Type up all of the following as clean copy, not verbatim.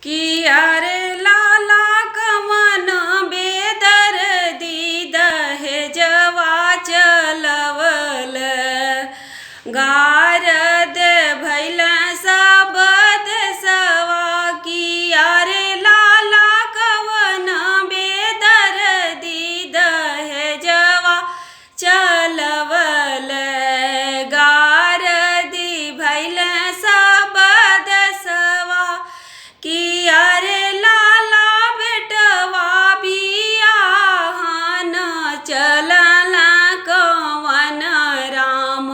किया रे लाला कवन बेदर्दी दहेजवा चलवल गारद भैल सब देशवा। किया रे लाला कवन बेदर्दी दहेजवा चलवल गारदी भैल सब देशवा। किया रे लाला बेटवा बियाहन चलल कवन राम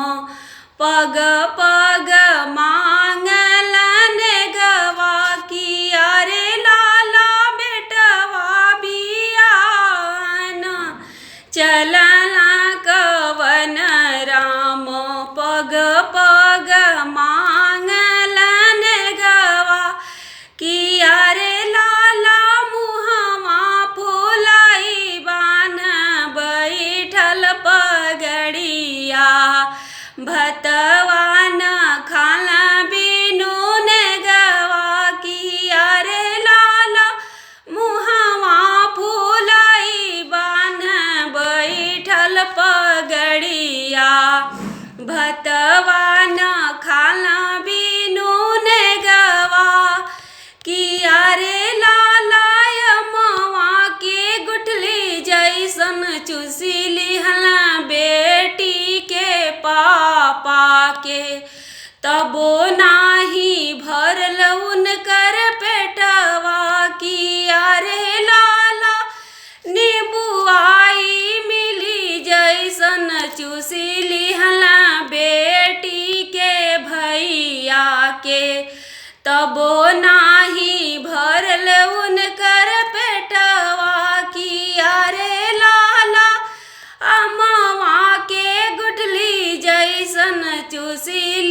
पग पग मांगल नेगवा। किया रे लाला बेटवा बियाहन चलल कवन राम पग पग मांगल नेगवा। किया रे लाला मुहवा फुलाई बान बैठल पगड़िया भतवान खाल बिनु नेगवा। किया रे लाला मुहवा फुलाई बान बैठल पगड़िया भतवान खाल बिनु नेगवा। किया रे लाला यमवा के गुठली जैसन चूसी लिहल बेटी के पापा के तबो नाही भरल उनकर पेटवा। किया रे लाला निबुआई मिली जैसन चूसी लिहल बेटी के भैया के तबो नाही भरल उनकर पेटवा। किया रे लाला अमवा के गुठली जैसन चूसी